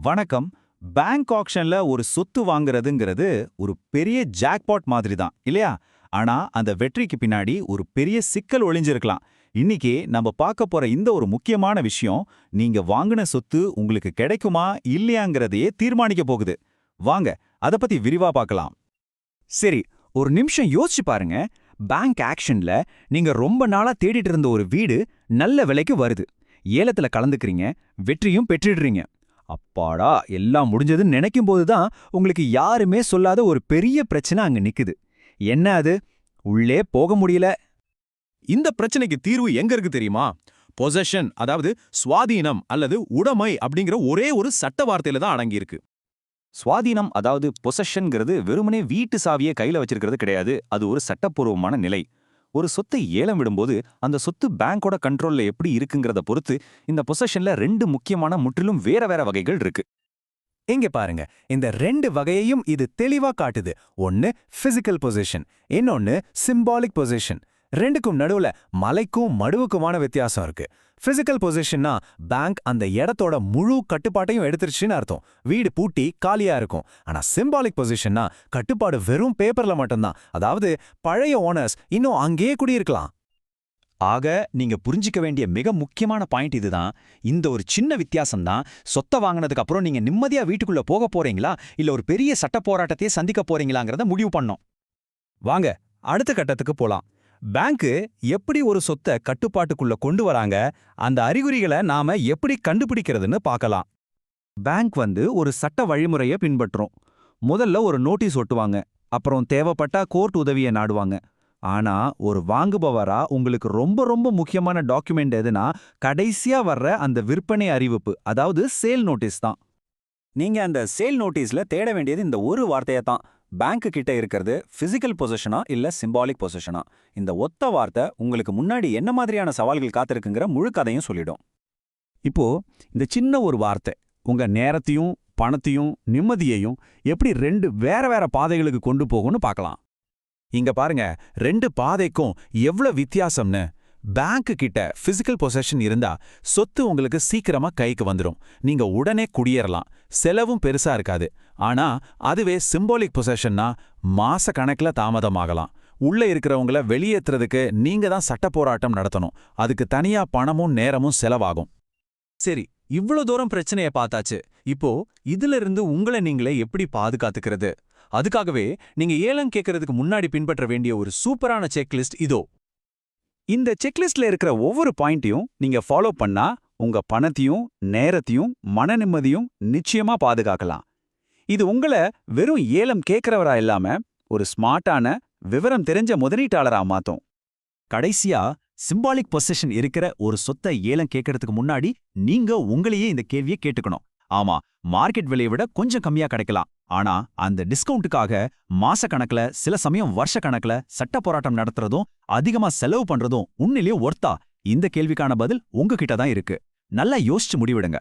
வணக்கம். பேங்க் ஆக்ஷன்ல ஒரு சொத்து வாங்குறதுங்கிறது ஒரு பெரிய ஜாக்பாட் மாதிரி தான் இல்லையா? ஆனா அந்த வெற்றிக்கு பின்னாடி ஒரு பெரிய சிக்கல் ஒளிஞ்சிருக்கலாம். இன்னைக்கு நம்ம பார்க்க போற இந்த ஒரு முக்கியமான விஷயம், நீங்க வாங்கின சொத்து உங்களுக்கு கிடைக்குமா இல்லையாங்கிறதையே தீர்மானிக்க போகுது. வாங்க அத பத்தி விரிவா பார்க்கலாம். சரி, ஒரு நிமிஷம் யோசிச்சு பாருங்க. பேங்க் ஆக்ஷன்ல நீங்க ரொம்ப நாளா தேடிட்டு இருந்த ஒரு வீடு நல்ல விலைக்கு வருது. ஏலத்துல கலந்துக்கிறீங்க, வெற்றியும் பெற்றிடுறீங்க. அப்பாடா, எல்லாம் முடிஞ்சதுன்னு நினைக்கும் போதுதான் உங்களுக்கு யாருமே சொல்லாத ஒரு பெரிய பிரச்சனை அங்க நிக்குது. என்ன அது? உள்ளே போக முடியல. இந்த பிரச்சனைக்கு தீர்வு எங்க இருக்கு தெரியுமா? பொசஷன், அதாவது சுவாதீனம் அல்லது உடைமை அப்படிங்கிற ஒரே ஒரு சட்ட வார்த்தையில தான் அடங்கியிருக்கு. சுவாதீனம், அதாவது பொசஷன்ங்கிறது வெறுமனே வீட்டு சாவியை கையில வச்சிருக்கிறது கிடையாது. அது ஒரு சட்டப்பூர்வமான நிலை. ஒரு சொத்தை ஏலம் விடும்போது அந்த சொத்து பேங்கோட கண்ட்ரோல்ல எப்படி இருக்குங்கிறத பொறுத்து இந்த பொசஷன்ல ரெண்டு முக்கியமான முற்றிலும் வேற வேற வகைகள் இருக்கு. இங்க பாருங்க, இந்த ரெண்டு வகையையும் இது தெளிவா காட்டுது. ஒன்னு பிசிக்கல் பொசிஷன், இன்னொன்னு சிம்பாலிக் பொசிஷன். ரெண்டுக்கும் நடுவுல மலைக்கும் மடுவுக்குமான வித்தியாசம் இருக்கு. பிசிக்கல் பொசிஷன்னா பேங்க் அந்த இடத்தோட முழு கட்டுப்பாட்டையும் எடுத்துருச்சுன்னு அர்த்தம். வீடு பூட்டி காலியா இருக்கும். ஆனா சிம்பாலிக் பொசிஷன்னா கட்டுப்பாடு வெறும் பேப்பர்ல மட்டும்தான். அதாவது பழைய ஓனர்ஸ் இன்னும் அங்கேயே குடியிருக்கலாம். ஆக நீங்க புரிஞ்சிக்க வேண்டிய மிக முக்கியமான பாயிண்ட் இதுதான். இந்த ஒரு சின்ன வித்தியாசம் தான் சொத்தை வாங்கினதுக்கு அப்புறம் நீங்க நிம்மதியா வீட்டுக்குள்ள போக போறீங்களா இல்ல ஒரு பெரிய சட்ட போராட்டத்தையே சந்திக்க போறீங்களாங்கிறத முடிவு பண்ணோம். வாங்க அடுத்த கட்டத்துக்கு போலாம். பேங்க்கு எப்படி ஒரு சொத்தை கட்டுப்பாட்டுக்குள்ள கொண்டு வராங்க, அந்த அறிகுறிகளை நாம எப்படி கண்டுபிடிக்கிறதுன்னு பார்க்கலாம். பேங்க் ஒரு சட்ட வழிமுறையை பின்பற்றும். முதல்ல ஒரு நோட்டீஸ் ஒட்டுவாங்க, அப்புறம் தேவைப்பட்டா கோர்ட் உதவியை நாடுவாங்க. ஆனா ஒரு வாங்குபவரா உங்களுக்கு ரொம்ப ரொம்ப முக்கியமான டாக்குமெண்ட் எதுனா கடைசியா வர்ற அந்த விற்பனை அறிவிப்பு, அதாவது சேல் நோட்டீஸ் தான். நீங்க அந்த சேல் நோட்டீஸ்ல தேட வேண்டியது இந்த ஒரு வார்த்தையை தான். பேங்க் கிட்ட இருக்கிறது பிசிக்கல் பொசிஷனா இல்ல சிம்பாலிக் பொசிஷனா? இந்த ஒத்த வார்த்தை உங்களுக்கு முன்னாடி என்ன மாதிரியான சவால்கள் காத்திருக்குங்கிற முழு கதையும் சொல்லிடும். இப்போ இந்த சின்ன ஒரு வார்த்தை உங்க நேரத்தையும் பணத்தையும் நிம்மதியையும் எப்படி ரெண்டு வேற வேற பாதைகளுக்கு கொண்டு போகும்னு பார்க்கலாம். இங்க பாருங்க, ரெண்டு பாதைக்கும் எவ்வளவு வித்தியாசம்னு. பேங்க் கிட்ட பிசிக்கல் பொசிஷன் இருந்தா சொத்து உங்களுக்கு சீக்கிரமா கைக்கு வந்துடும். நீங்க உடனே குடியேறலாம், செலவும் பெருசா இருக்காது. ஆனா அதுவே சிம்பாலிக் பொசிஷன்னா மாச கணக்குல தாமதமாகலாம். உள்ள இருக்கிறவங்கள வெளியேற்றுறதுக்கு நீங்க தான் சட்ட போராட்டம் நடத்தணும். அதுக்கு தனியா பணமும் நேரமும் செலவாகும். சரி, இவ்ளோ தூரம் பிரச்சனையை பார்த்தாச்சு. இப்போ இதுல இருந்து உங்களை நீங்களே எப்படி பாதுகாத்துக்கிறது? அதுக்காகவே நீங்க ஏலம் கேட்கறதுக்கு முன்னாடி பின்பற்ற வேண்டிய ஒரு சூப்பரான செக்லிஸ்ட் இதோ. இந்த செக்லிஸ்ட்ல இருக்கிற ஒவ்வொரு பாயிண்ட்டையும் நீங்க ஃபாலோ பண்ணா உங்க பணத்தையும் நேரத்தையும் மன நிம்மதியும் நிச்சயமா பாதுகாக்கலாம். இது உங்களை வெறும் ஏலம் கேட்கிறவரா இல்லாம ஒரு ஸ்மார்ட்டான விவரம் தெரிஞ்ச முதலீட்டாளரா மாத்தும். கடைசியா, சிம்பாலிக் பொசிஷன் இருக்கிற ஒரு சொத்தை ஏலம் கேட்கறதுக்கு முன்னாடி நீங்க உங்களையே இந்த கேள்வியை கேட்டுக்கணும். ஆமா, மார்க்கெட் விலையை விட கொஞ்சம் கம்மியா கிடைக்கலாம். ஆனா அந்த டிஸ்கவுண்ட்டுக்காக மாச கணக்குல சில சமயம் வருஷ கணக்குல சட்ட போராட்டம் நடத்துறதும் அதிகமா செலவு பண்றதும் உண்மையிலேயே ஒர்த்தா? இந்த கேள்விக்கான பதில் உங்ககிட்ட தான் இருக்கு. நல்லா யோசிச்சு முடிவிடுங்க.